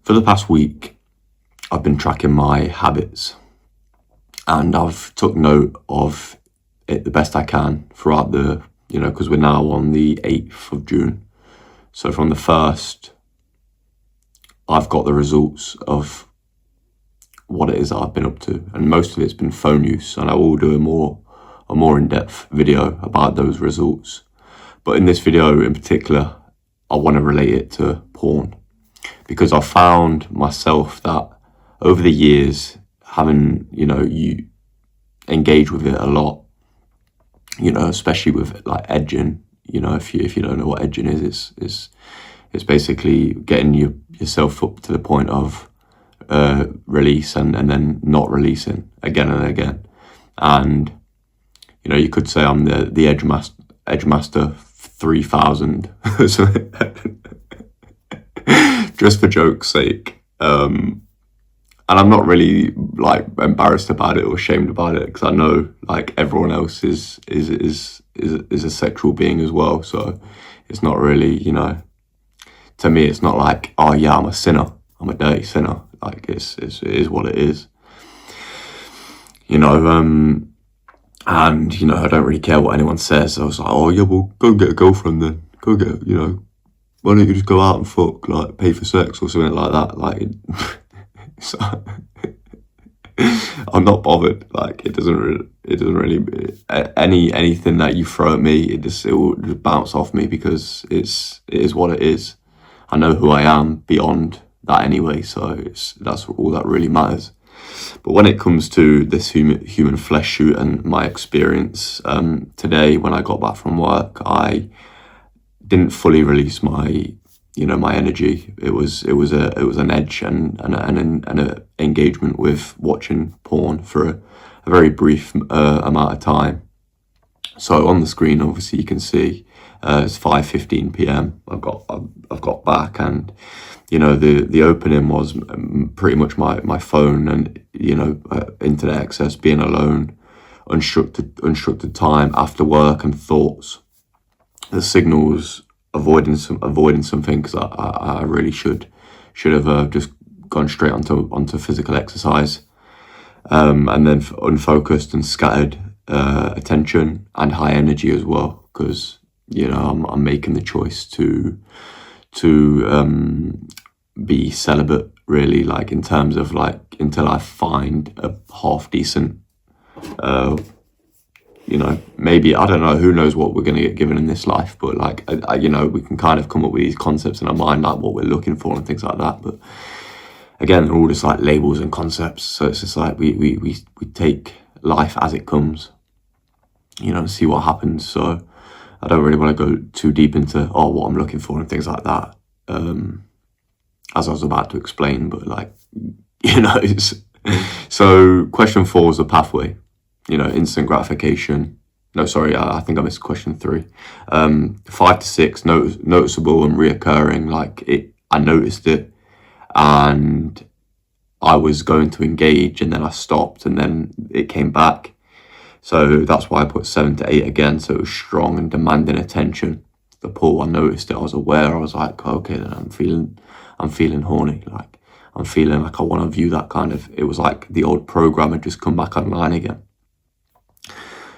For the past week, I've been tracking my habits, and I've took note of it the best I can throughout the, because we're now on the 8th of June. So from the 1st, I've got the results of what it is that I've been up to, and most of it's been phone use, and I will do a more in-depth video about those results. But in this video in particular, I want to relate it to porn, because I found myself that over the years, having, you engage with it a lot, especially with like edging, if you don't know what edging is, it's basically getting yourself up to the point of release and then not releasing again and again. And, you could say I'm the edge master 3000, so just for joke's sake. And I'm not really like embarrassed about it or ashamed about it, because I know like everyone else is a sexual being as well. So it's not really, to me, it's not like, oh yeah, I'm a sinner, I'm a dirty sinner. Like it is what it is, and I don't really care what anyone says. I was like, oh yeah, well, go get a girlfriend then, go get, why don't you just go out and fuck, like pay for sex or something like that, like. So I'm not bothered. Like it doesn't really anything that you throw at me, it will just bounce off me, because it is what it is. I know who I am beyond that anyway, so that's all that really matters. But when it comes to this human flesh shoot and my experience today, when I got back from work, I didn't fully release my energy. It was an edge and an engagement with watching porn for a very brief amount of time. So on the screen, obviously, you can see it's 5:15 p.m. I've got back, and the opening was pretty much my phone and internet access, being alone, unstructured time after work, and thoughts. The signals. Avoiding something, because I really should have just gone straight onto physical exercise, and then unfocused and scattered attention and high energy as well, because I'm making the choice to be celibate, really, like in terms of like until I find a half decent maybe, I don't know, who knows what we're going to get given in this life, but like, we can kind of come up with these concepts in our mind, like what we're looking for and things like that. But again, they're all just like labels and concepts. So it's just like, we take life as it comes, and see what happens. So I don't really want to go too deep into, what I'm looking for and things like that. As I was about to explain, but like, so question 4 is the pathway. Instant gratification. No, sorry, I think I missed question 3. 5 to 6, noticeable and reoccurring. Like I noticed it, and I was going to engage, and then I stopped, and then it came back. So that's why I put 7 to 8 again. So it was strong and demanding attention. The pull, I noticed it. I was aware. I was like, okay, then I'm feeling horny. Like I'm feeling like I want to view that kind of. It was like the old program had just come back online again.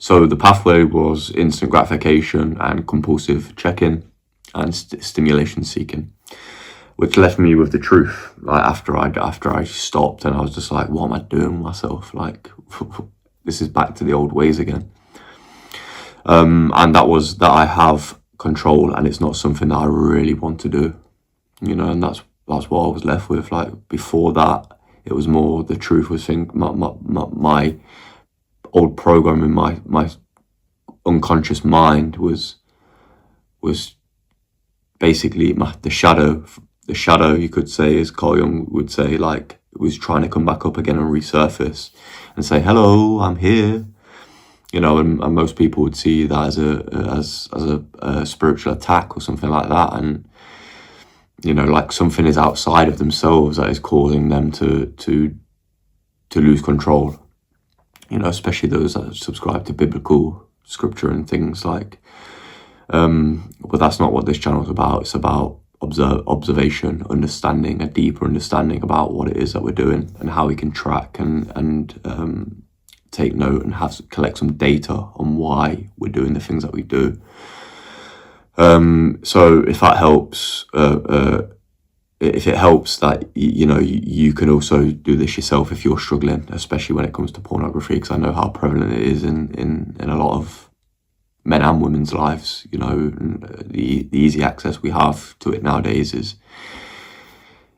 So the pathway was instant gratification and compulsive check-in and stimulation seeking, which left me with the truth. Like after I stopped, and I was just like, what am I doing with myself? Like this is back to the old ways again. And that I have control, and it's not something that I really want to do. And that's what I was left with. Like before that, it was more the truth was my old program in my unconscious mind was basically the shadow, you could say, as Carl Jung would say, like it was trying to come back up again and resurface and say, hello, I'm here. And most people would see that as a spiritual attack or something like that, and like something is outside of themselves that is causing them to lose control. Especially those that subscribe to biblical scripture and things like. But that's not what this channel is about. It's about observation, understanding, a deeper understanding about what it is that we're doing and how we can track and take note and collect some data on why we're doing the things that we do. So if that helps, if it helps that, you can also do this yourself if you're struggling, especially when it comes to pornography, because I know how prevalent it is in a lot of men and women's lives. And the easy access we have to it nowadays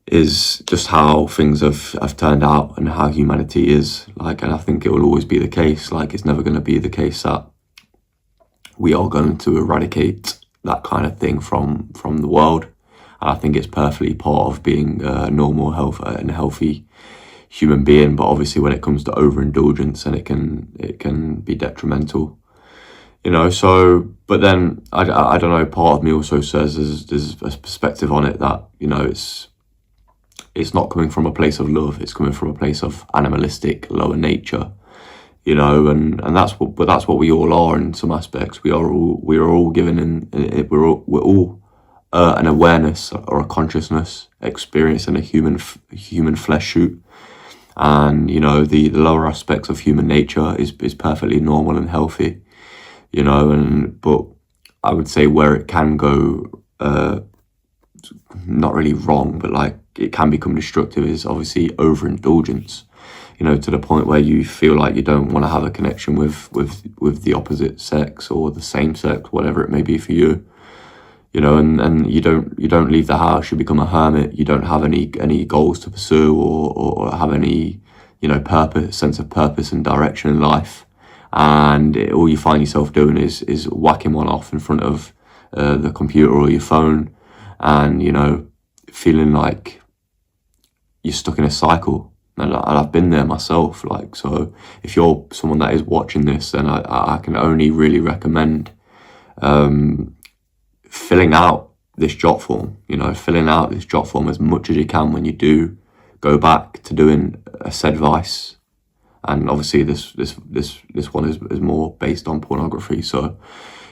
is just how things have turned out and how humanity is like. And I think it will always be the case. Like, it's never going to be the case that we are going to eradicate that kind of thing from the world. And I think it's perfectly part of being a normal, healthy human being. But obviously, when it comes to overindulgence, and it can be detrimental. So, but then I don't know. Part of me also says there's a perspective on it that it's not coming from a place of love. It's coming from a place of animalistic, lower nature. And that's what we all are in some aspects. We are all given we're all an awareness or a consciousness experiencing a human flesh suit. And the lower aspects of human nature is perfectly normal and healthy. But I would say where it can go not really wrong, but like it can become destructive, is obviously overindulgence. To the point where you feel like you don't want to have a connection with the opposite sex or the same sex, whatever it may be for you. And you don't leave the house. You become a hermit. You don't have any goals to pursue or have any sense of purpose and direction in life. And all you find yourself doing is whacking one off in front of the computer or your phone, and feeling like you're stuck in a cycle. And I've been there myself. Like, so if you're someone that is watching this, then I can only really recommend filling out this jot form. Filling out this jot form as much as you can when you do go back to doing a said vice. And obviously this one is more based on pornography, so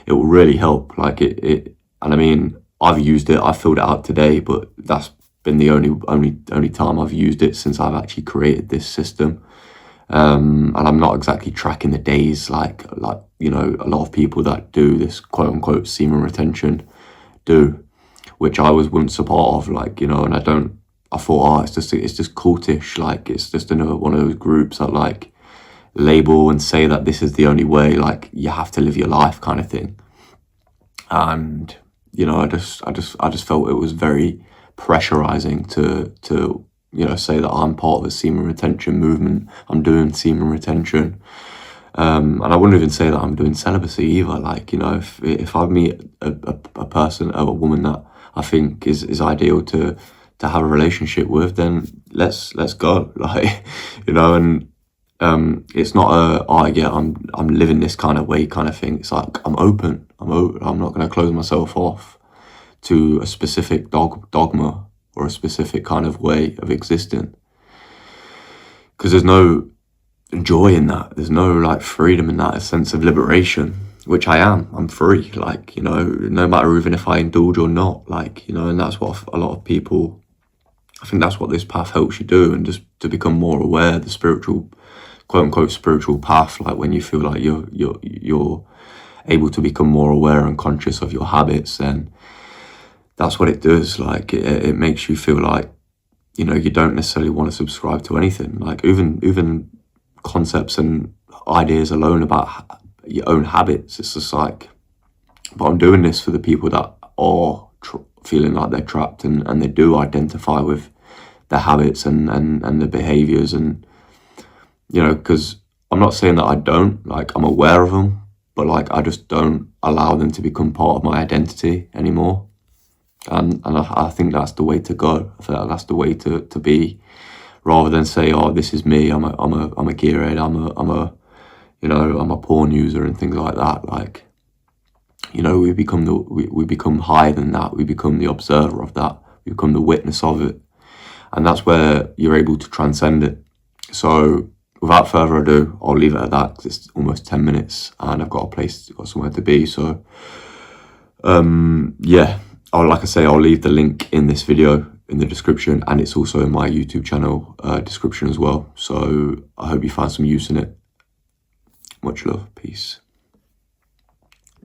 it will really help. Like it and I mean, I've used it. I filled it out today, but that's been the only time I've used it since I've actually created this system. And I'm not exactly tracking the days like a lot of people that do this quote unquote semen retention do, which I was once a part of. And I thought, it's just cultish. Like, it's just another one of those groups that like label and say that this is the only way. Like, you have to live your life, kind of thing. And I just felt it was very pressurizing to say that I'm part of a semen retention movement. I'm doing semen retention, and I wouldn't even say that I'm doing celibacy either. Like, if I meet a person, a woman that I think is ideal to have a relationship with, then let's go. Like, and it's not I'm living this kind of way kind of thing. It's like I'm open. I'm not going to close myself off to a specific dogma or a specific kind of way of existing, because there's no joy in that. There's no like freedom in that, a sense of liberation, which I'm free. Like, no matter even if I indulge or not, like, and that's what a lot of people, I think that's what this path helps you do, and just to become more aware, the spiritual, quote unquote spiritual path. Like, when you feel like you're able to become more aware and conscious of your habits, then that's what it does. Like, it makes you feel like, you don't necessarily want to subscribe to anything. Like, even concepts and ideas alone about your own habits. It's just like, but I'm doing this for the people that are feeling like they're trapped and they do identify with their habits and the behaviors, and because I'm not saying that I don't, like, I'm aware of them, but like I just don't allow them to become part of my identity anymore. And I think that's the way to go. I think that's the way to be, rather than say, oh, this is me. I'm a gearhead. I'm a porn user and things like that. Like, we become higher than that. We become the observer of that. We become the witness of it, and that's where you're able to transcend it. So, without further ado, I'll leave it at that, because it's almost 10 minutes and I've got somewhere to be. So, yeah. like I say, I'll leave the link in this video in the description, and it's also in my YouTube channel description as well. So I hope you find some use in it. Much love. Peace.